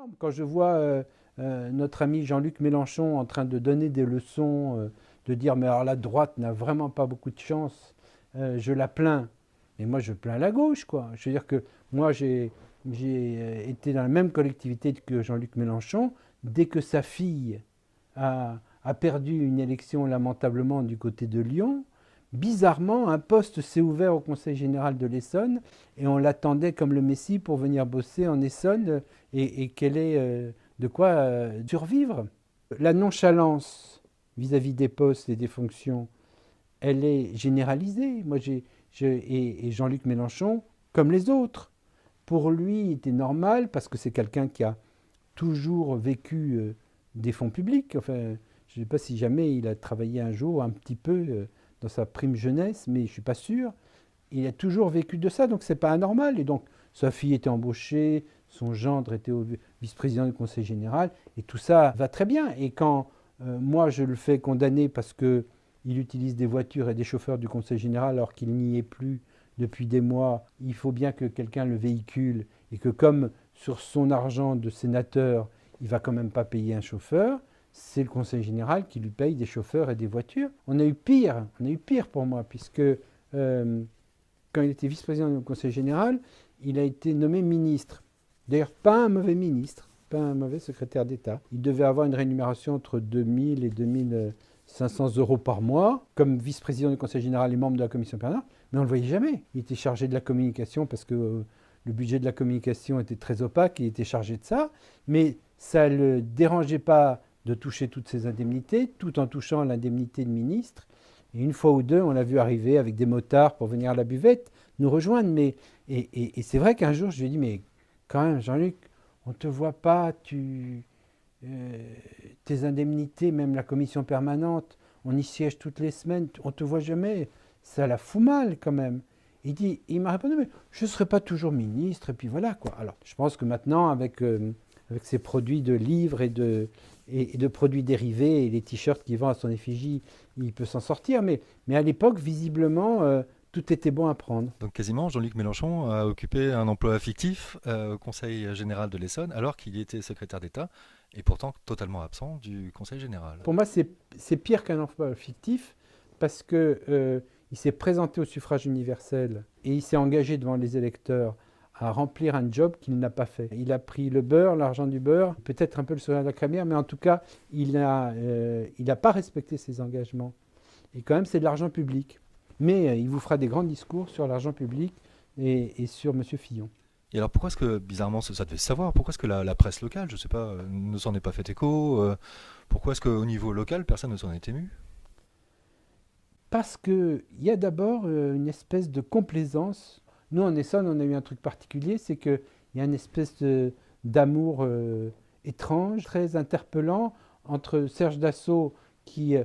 énorme. Quand je vois notre ami Jean-Luc Mélenchon en train de donner des leçons, de dire mais alors la droite n'a vraiment pas beaucoup de chance, je la plains. Mais moi je plains la gauche, quoi. Je veux dire que moi j'ai été dans la même collectivité que Jean-Luc Mélenchon. Dès que sa fille a perdu une élection lamentablement du côté de Lyon, bizarrement, un poste s'est ouvert au Conseil général de l'Essonne et on l'attendait comme le Messie pour venir bosser en Essonne et qu'elle ait de quoi survivre. La nonchalance vis-à-vis des postes et des fonctions, elle est généralisée. Et Jean-Luc Mélenchon, comme les autres, pour lui, il était normal parce que c'est quelqu'un qui a toujours vécu des fonds publics. Enfin, je ne sais pas si jamais il a travaillé un jour un petit peu dans sa prime jeunesse, mais je ne suis pas sûr. Il a toujours vécu de ça, donc c'est pas anormal. Et donc, sa fille était embauchée, son gendre était vice-président du conseil général, et tout ça va très bien. Et quand moi je le fais condamner parce qu'il utilise des voitures et des chauffeurs du conseil général alors qu'il n'y est plus depuis des mois, il faut bien que quelqu'un le véhicule, et que comme sur son argent de sénateur, il va quand même pas payer un chauffeur, c'est le conseil général qui lui paye des chauffeurs et des voitures. On a eu pire pour moi, puisque quand il était vice-président du Conseil général, il a été nommé ministre. D'ailleurs, pas un mauvais ministre, pas un mauvais secrétaire d'État. Il devait avoir une rémunération entre 2000 et 2500 euros par mois, comme vice-président du Conseil général et membre de la commission permanente, mais on ne le voyait jamais. Il était chargé de la communication parce que le budget de la communication était très opaque, il était chargé de ça, mais ça ne le dérangeait pas de toucher toutes ces indemnités, tout en touchant l'indemnité de ministre. Et une fois ou deux, on l'a vu arriver avec des motards pour venir à la buvette, nous rejoindre. Et c'est vrai qu'un jour, je lui ai dit, mais quand même, Jean-Luc, on ne te voit pas, tes indemnités, même la commission permanente, on y siège toutes les semaines, on ne te voit jamais, ça la fout mal quand même. Il m'a répondu, mais je ne serai pas toujours ministre, et puis voilà quoi. Alors, je pense que maintenant, avec ces produits de livres et de produits dérivés et les t-shirts qu'il vend à son effigie, il peut s'en sortir. Mais à l'époque, visiblement, tout était bon à prendre. Donc quasiment, Jean-Luc Mélenchon a occupé un emploi fictif au Conseil général de l'Essonne, alors qu'il était secrétaire d'État, et pourtant totalement absent du Conseil général. Pour moi, c'est pire qu'un emploi fictif, parce que il s'est présenté au suffrage universel et il s'est engagé devant les électeurs à remplir un job qu'il n'a pas fait. Il a pris le beurre, l'argent du beurre, peut-être un peu le sourire de la crémière, mais en tout cas, il n'a pas respecté ses engagements. Et quand même, c'est de l'argent public. Mais il vous fera des grands discours sur l'argent public et sur M. Fillon. Et alors pourquoi est-ce que, bizarrement, ça devait se savoir, pourquoi est-ce que la presse locale, je ne sais pas, ne s'en est pas fait écho pourquoi est-ce qu'au niveau local, personne ne s'en est ému? Parce qu'il y a d'abord une espèce de complaisance. Nous, en Essonne, on a eu un truc particulier, c'est qu'il y a une espèce d'amour étrange, très interpellant, entre Serge Dassault, qui,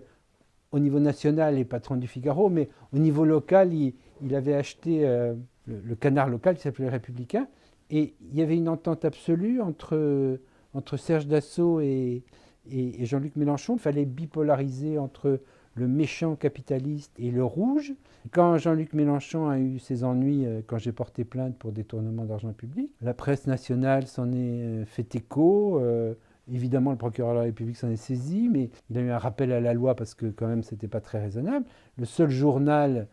au niveau national, est patron du Figaro, mais au niveau local, il avait acheté le canard local qui s'appelait Républicain, et il y avait une entente absolue entre Serge Dassault et Jean-Luc Mélenchon. Il fallait bipolariser entre le méchant capitaliste et le rouge. Quand Jean-Luc Mélenchon a eu ses ennuis, quand j'ai porté plainte pour détournement d'argent public, la presse nationale s'en est fait écho. Évidemment, le procureur de la République s'en est saisi, mais il a eu un rappel à la loi parce que quand même, c'était pas très raisonnable. Le seul journal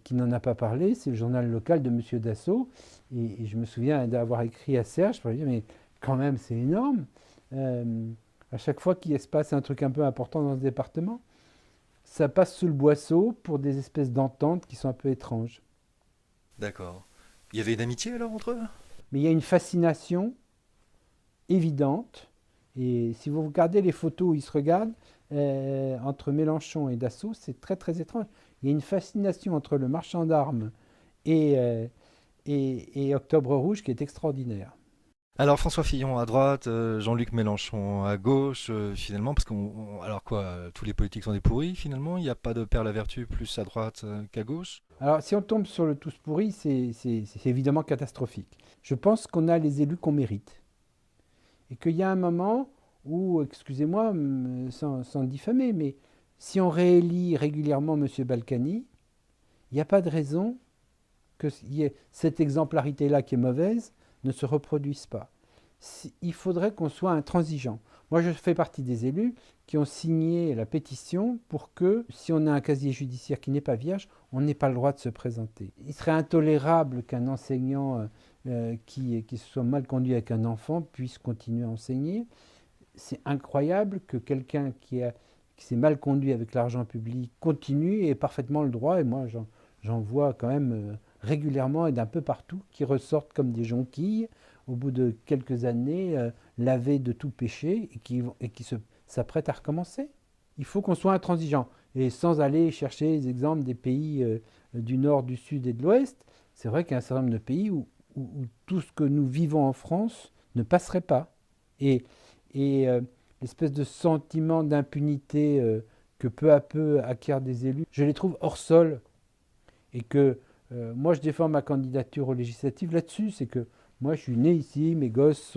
qui n'en a pas parlé, c'est le journal local de M. Dassault. Et je me souviens d'avoir écrit à Serge pour lui dire, mais quand même, c'est énorme. À chaque fois qu'il se passe un truc un peu important dans ce département, ça passe sous le boisseau pour des espèces d'ententes qui sont un peu étranges. D'accord. Il y avait une amitié alors entre eux? Mais il y a une fascination évidente. Et si vous regardez les photos où ils se regardent, entre Mélenchon et Dassault, c'est très très étrange. Il y a une fascination entre le marchand d'armes et, et Octobre Rouge qui est extraordinaire. Alors François Fillon à droite, Jean-Luc Mélenchon à gauche, finalement, parce alors quoi, tous les politiques sont des pourris finalement, il n'y a pas de père la vertu plus à droite qu'à gauche. Alors si on tombe sur le tous pourri, c'est évidemment catastrophique. Je pense qu'on a les élus qu'on mérite. Et qu'il y a un moment où, excusez-moi, sans diffamer, mais si on réélit régulièrement M. Balkany, il n'y a pas de raison que cette exemplarité-là qui est mauvaise ne se reproduise pas. il faudrait qu'on soit intransigeant. Moi, je fais partie des élus qui ont signé la pétition pour que, si on a un casier judiciaire qui n'est pas vierge, on n'ait pas le droit de se présenter. Il serait intolérable qu'un enseignant qui se soit mal conduit avec un enfant puisse continuer à enseigner. C'est incroyable que quelqu'un qui s'est mal conduit avec l'argent public continue et ait parfaitement le droit. Et moi, j'en vois quand même régulièrement et d'un peu partout qui ressortent comme des jonquilles au bout de quelques années, lavés de tout péché et qui s'apprêtent à recommencer. Il faut qu'on soit intransigeant. Et sans aller chercher les exemples des pays du nord, du sud et de l'ouest, c'est vrai qu'il y a un certain nombre de pays où tout ce que nous vivons en France ne passerait pas. Et, et l'espèce de sentiment d'impunité que peu à peu acquièrent des élus, je les trouve hors sol. Et que moi, je défends ma candidature aux législatives là-dessus. C'est que moi, je suis né ici, mes gosses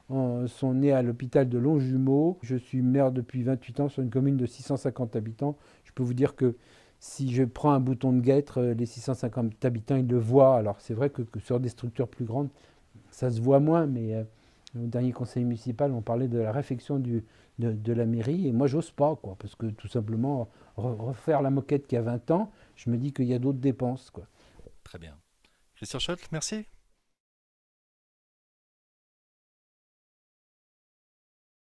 sont nés à l'hôpital de Longjumeau. Je suis maire depuis 28 ans sur une commune de 650 habitants. Je peux vous dire que si je prends un bouton de guêtre, les 650 habitants, ils le voient. Alors, c'est vrai que sur des structures plus grandes, ça se voit moins, mais au dernier conseil municipal, on parlait de la réfection de la mairie, et moi, j'ose pas, quoi, parce que tout simplement, refaire la moquette qu'il y a 20 ans, je me dis qu'il y a d'autres dépenses, quoi. Très bien. Christian Schott, merci.